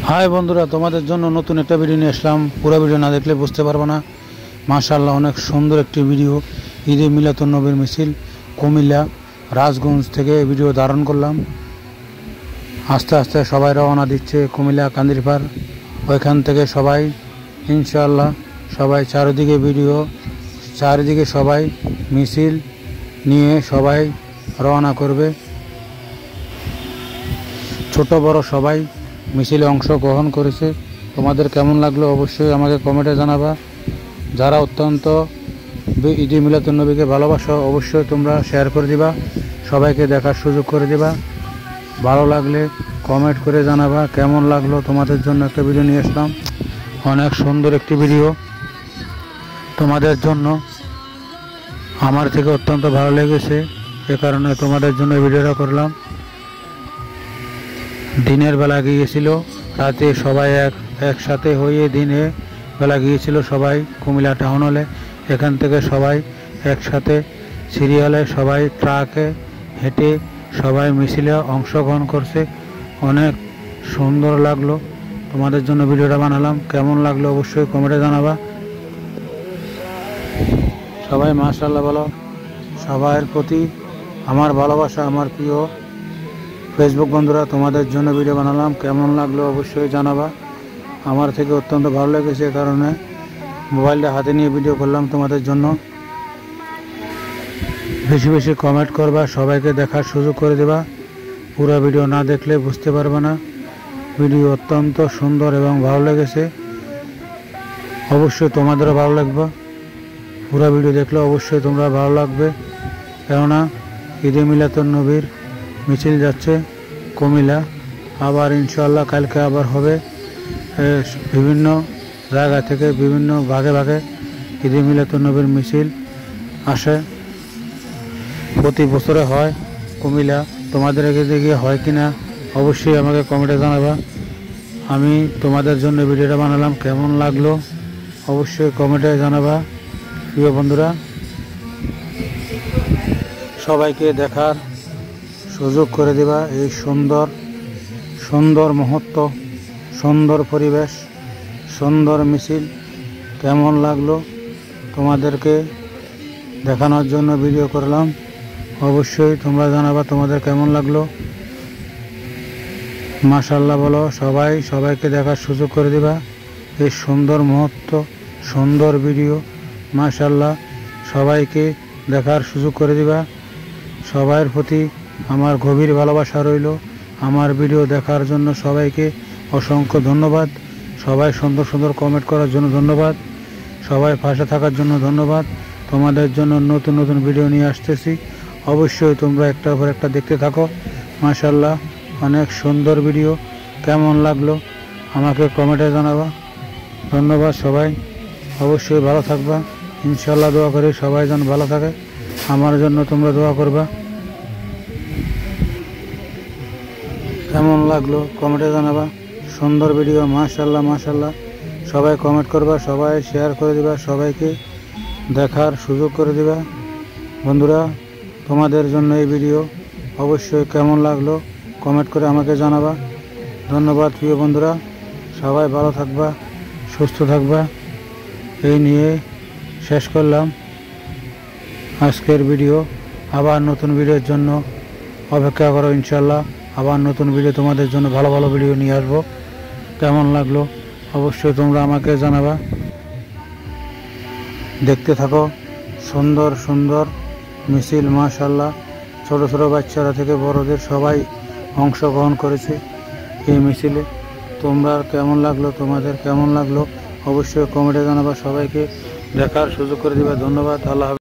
High বন্ধুরা, তোমাদের জন্য নতুন একটা ভিডিও নিয়ে আসলাম। পুরো ভিডিও না দেখলে বুঝতে পারবো না। মাশাআল্লাহ, অনেক সুন্দর একটি ভিডিও। ঈদে মিলাদুন্নবীর মিছিল কুমিল্লা রাজগঞ্জ থেকে ভিডিও ধারণ করলাম। আস্তে আস্তে সবাই রওনা দিচ্ছে কুমিল্লা কান্দিরপাড়। ওইখান থেকে সবাই ইনশাআল্লাহ সবাই চারিদিকে সবাই মিছিল নিয়ে সবাই রওনা করবে। ছোট বড় সবাই মিছিলে অংশগ্রহণ করেছে। তোমাদের কেমন লাগলো অবশ্যই আমাকে কমেন্টে জানাবা। যারা অত্যন্ত ঈদে মিলাদুন্নবীকে ভালোবাসো অবশ্যই তোমরা শেয়ার করে দিবা, সবাইকে দেখার সুযোগ করে দিবা। ভালো লাগলে কমেন্ট করে জানাবা কেমন লাগলো। তোমাদের জন্য একটা ভিডিও নিয়ে আসলাম, অনেক সুন্দর একটি ভিডিও তোমাদের জন্য। আমার থেকে অত্যন্ত ভালো লেগেছে, এ কারণে তোমাদের জন্য ভিডিওটা করলাম। দিনের বেলা গিয়েছিল, রাতে সবাই একসাথে হয়ে দিনে বেলা গিয়েছিল সবাই কুমিল্লা টাউন হলে। এখান থেকে সবাই একসাথে সিরিয়ালে সবাই ট্রাকে হেঁটে সবাই মিছিলে অংশগ্রহণ করছে। অনেক সুন্দর লাগলো, তোমাদের জন্য ভিডিওটা বানালাম। কেমন লাগলো অবশ্যই কমেন্টে জানাবা। সবাই মাশাআল্লাহ বলো। সবার প্রতি আমার ভালোবাসা। আমার প্রিয় ফেসবুক বন্ধুরা, তোমাদের জন্য ভিডিও বানালাম, কেমন লাগলো অবশ্যই জানাবা। আমার থেকে অত্যন্ত ভালো লেগেছে, কারণে মোবাইলটা হাতে নিয়ে ভিডিও করলাম তোমাদের জন্য। বেশি বেশি কমেন্ট করবা, সবাইকে দেখার সুযোগ করে দেবা। পুরো ভিডিও না দেখলে বুঝতে পারবে না। ভিডিও অত্যন্ত সুন্দর এবং ভালো লেগেছে, অবশ্যই তোমাদেরও ভালো লাগবে। পুরো ভিডিও দেখলে অবশ্যই তোমরা ভালো লাগবে, কেননা ঈদে মিলাদুন্নবীর মিছিল যাচ্ছে কুমিল্লা। আবার ইনশাআল্লাহ কালকে আবার হবে। বিভিন্ন জায়গা থেকে বিভিন্ন ভাগে ভাগে ঈদে মিলাদুন্নবীর মিছিল আসে, প্রতি বছরে হয় কুমিল্লা। তোমাদের এদিকে হয় কিনা অবশ্যই আমাকে কমেন্টে জানাবা। আমি তোমাদের জন্য ভিডিওটা বানালাম, কেমন লাগলো অবশ্যই কমেন্টে জানাবা। প্রিয় বন্ধুরা, সবাইকে দেখার সুযোগ করে দিবা এই সুন্দর সুন্দর মুহূর্ত, সুন্দর পরিবেশ, সুন্দর মিছিল। কেমন লাগলো তোমাদেরকে দেখানোর জন্য ভিডিও করলাম, অবশ্যই তোমরা জানাবা তোমাদের কেমন লাগলো। মাশাআল্লাহ বলো। সবাইকে দেখার সুযোগ করে দিবা এই সুন্দর মুহূর্ত, সুন্দর ভিডিও। মাশাআল্লাহ, সবাইকে দেখার সুযোগ করে দিবা। সবার প্রতি আমার গভীর ভালোবাসা রইল। আমার ভিডিও দেখার জন্য সবাইকে অসংখ্য ধন্যবাদ। সবাই সুন্দর সুন্দর কমেন্ট করার জন্য ধন্যবাদ। সবাই পাশে থাকার জন্য ধন্যবাদ। তোমাদের জন্য নতুন নতুন ভিডিও নিয়ে আসতেছি, অবশ্যই তোমরা একটার পর একটা দেখতে থাকো। মাশাআল্লাহ, অনেক সুন্দর ভিডিও। কেমন লাগলো আমাকে কমেন্টে জানাবা। ধন্যবাদ। সবাই অবশ্যই ভালো থাকবা। ইনশাআল্লাহ দোয়া করি সবাই যেন ভালো থাকে। আমার জন্য তোমরা দোয়া করবা। কেমন লাগলো কমেন্টে জানাবা। সুন্দর ভিডিও। মাশাআল্লাহ মাশাআল্লাহ। সবাই কমেন্ট করবা, সবাই শেয়ার করে দিবা, সবাইকে দেখার সুযোগ করে দিবা। বন্ধুরা, তোমাদের জন্য এই ভিডিও অবশ্যই কেমন লাগলো কমেন্ট করে আমাকে জানাবা। ধন্যবাদ প্রিয় বন্ধুরা, সবাই ভালো থাকবা, সুস্থ থাকবা। এই নিয়ে শেষ করলাম আজকের ভিডিও। আবার নতুন ভিডিওর জন্য অপেক্ষা করো। ইনশাআল্লাহ আবার নতুন ভিডিও তোমাদের জন্য ভালো ভালো ভিডিও নিয়ে আসবো। কেমন লাগলো অবশ্যই তোমরা আমাকে জানাবা। দেখতে থাকো সুন্দর সুন্দর মিছিল। মাশাআল্লাহ, ছোট ছোট বাচ্চারা থেকে বড়দের সবাই অংশগ্রহণ করেছে এই মিছিলে। তোমরা কেমন লাগলো, তোমাদের কেমন লাগলো অবশ্যই কমেন্টে জানাবা। সবাইকে দেখার সুযোগ করে দিবা। ধন্যবাদ। আল্লাহ হাফেজ।